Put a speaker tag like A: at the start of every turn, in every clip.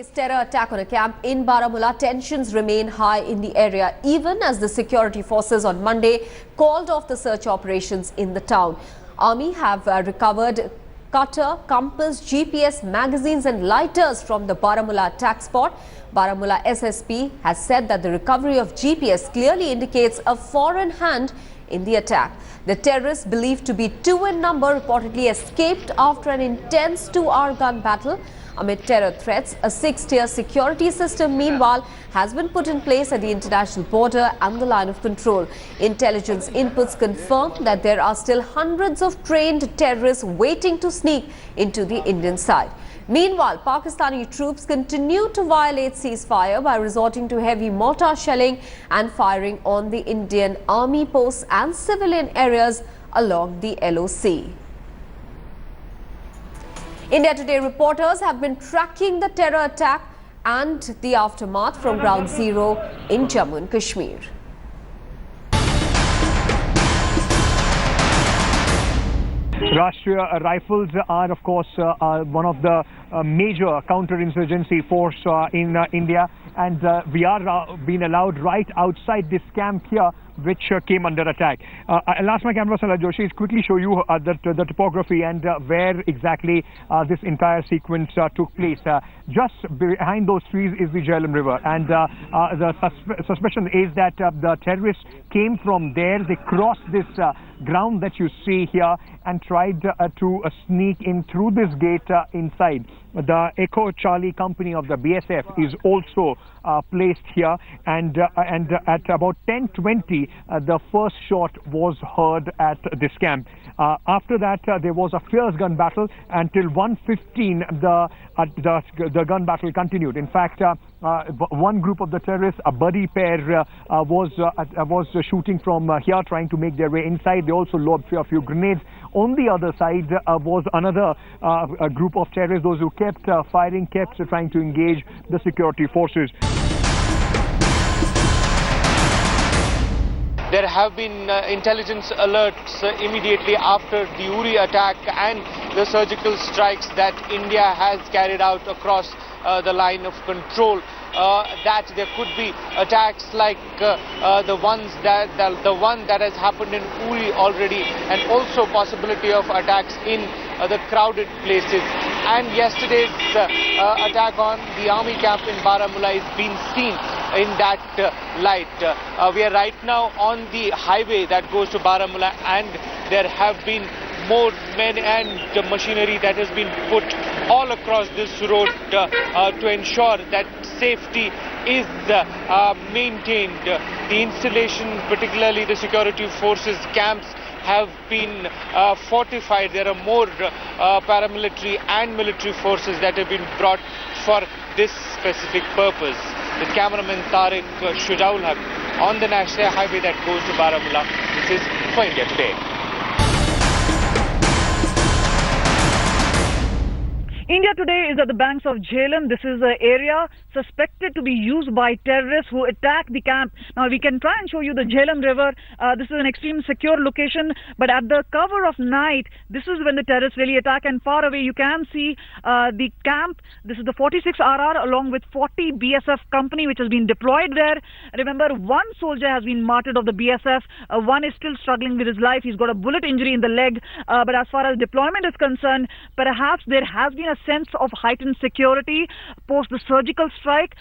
A: Yesterday's terror attack on a camp in Baramulla, tensions remain high in the area, even as the security forces on Monday called off the search operations in the town. Army have recovered cutter, compass, GPS, magazines and lighters from the Baramulla attack spot. Baramulla SSP has said that the recovery of GPS clearly indicates a foreign hand in the attack. The terrorists, believed to be 2 in number, reportedly escaped after an intense 2-hour gun battle. Amid terror threats, a 6-tier security system, meanwhile, has been put in place at the international border and the line of control. Intelligence inputs confirm that there are still hundreds of trained terrorists waiting to sneak into the Indian side. Meanwhile, Pakistani troops continue to violate ceasefire by resorting to heavy mortar shelling and firing on the Indian army posts and civilian areas along the LOC. India Today reporters have been tracking the terror attack and the aftermath from Ground Zero in Jammu and Kashmir.
B: Rashtriya Rifles are, of course, one of the major counter-insurgency force in India, and we are being allowed right outside this camp here, which came under attack. I'll ask my camera person Joshi to quickly show you the topography and where exactly this entire sequence took place. Just behind those trees is the Jhelum River, and the suspicion is that the terrorists came from there. They crossed this ground that you see here and tried to sneak in through this gate inside. The Echo Charlie company of the BSF is also placed here, and at about 10:20 the first shot was heard at this camp. After that there was a fierce gun battle until 1:15. The gun battle continued. In fact, one group of the terrorists, a buddy pair, was shooting from here, trying to make their way inside. They also lobbed a few grenades. On the other side was another group of terrorists, those who kept firing, kept trying to engage the security forces.
C: There have been intelligence alerts immediately after the Uri attack and the surgical strikes that India has carried out across the line of control. That there could be attacks like the one that has happened in Uri already, and also possibility of attacks in the crowded places. And yesterday's attack on the army camp in Baramulla is being seen in that light. We are right now on the highway that goes to Baramulla, and there have been more men and machinery that has been put all across this road to ensure that safety is maintained. The installation, particularly the security forces camps, have been fortified. There are more paramilitary and military forces that have been brought for this specific purpose. With cameraman Tariq Shujaul Haq on the national highway that goes to Baramulla, this is for India Today.
D: India Today is at the banks of Jhelum. This is an area suspected to be used by terrorists who attacked the camp. Now, we can try and show you the Jhelum River. This is an extremely secure location, but at the cover of night, this is when the terrorists really attack, and far away you can see the camp. This is the 46RR along with 40 BSF company which has been deployed there. Remember, one soldier has been martyred of the BSF. One is still struggling with his life. He's got a bullet injury in the leg. But as far as deployment is concerned, perhaps there has been a sense of heightened security post the surgical strike.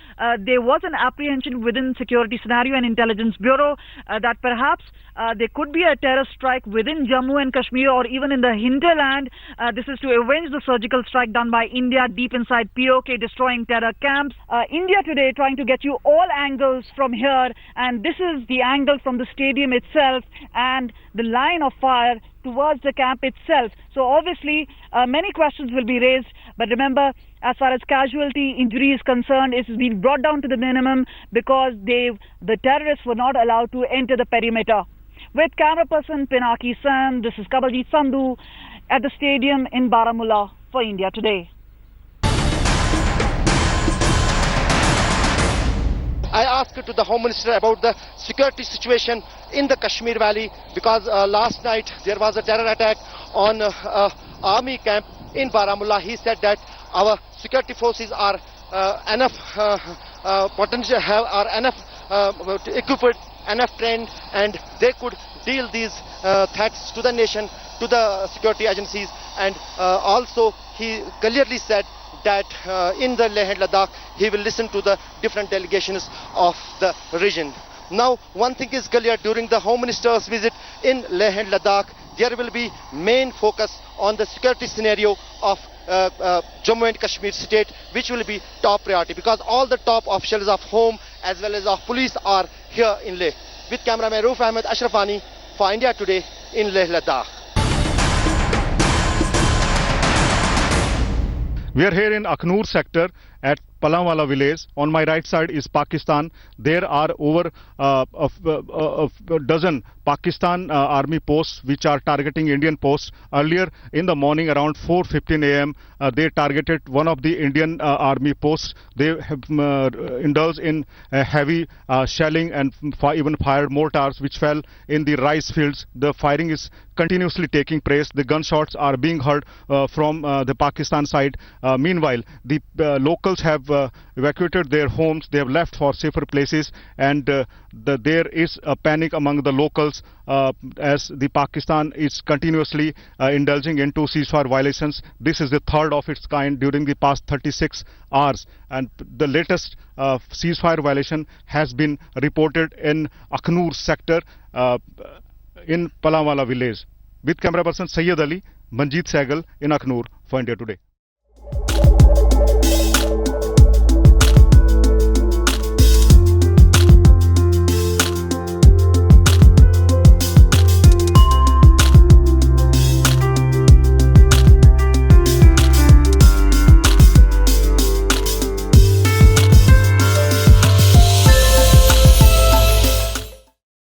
D: There was an apprehension within security scenario and intelligence bureau that perhaps there could be a terror strike within Jammu and Kashmir or even in the hinterland. This is to avenge the surgical strike done by India deep inside POK, destroying terror camps. India Today trying to get you all angles from here, and this is the angle from the stadium itself and the line of fire towards the camp itself. So obviously many questions will be raised, but remember, as far as casualty injury is concerned, it's been brought down to the minimum because the terrorists were not allowed to enter the perimeter. With camera person Pinaki San, this is Kabaljit Sandhu at the stadium in Baramulla for India Today.
E: I asked to the Home Minister about the security situation in the Kashmir Valley, because last night there was a terror attack on army camp in Baramulla. He said that our security forces are enough potential, are enough equipped, enough trained, and they could deal these threats to the nation, to the security agencies. And also he clearly said that in the Leh and Ladakh he will listen to the different delegations of the region. Now one thing is clear, during the Home Minister's visit in Leh and Ladakh there will be main focus on the security scenario of Jammu and Kashmir state, which will be top priority, because all the top officials of home as well as of police are here in Leh. With cameraman Rauf Ahmed, Ashrafani for India Today in Leh Ladakh.
F: We are here in Akhnur sector at Baramulla village. On my right side is Pakistan. There are over a dozen Pakistan army posts which are targeting Indian posts. Earlier in the morning around 4:15 a.m. They targeted one of the Indian army posts. They have indulged in heavy shelling and even fired mortars which fell in the rice fields. The firing is continuously taking place. The gunshots are being heard from the Pakistan side. Meanwhile, the locals have evacuated their homes. They have left for safer places, and there is a panic among the locals as the Pakistan is continuously indulging into ceasefire violations. This is the third of its kind during the past 36 hours, and the latest ceasefire violation has been reported in Akhnur sector in Baramulla village. With camera person Sayyid Ali, Manjeet Sehgal in Akhnur for India Today.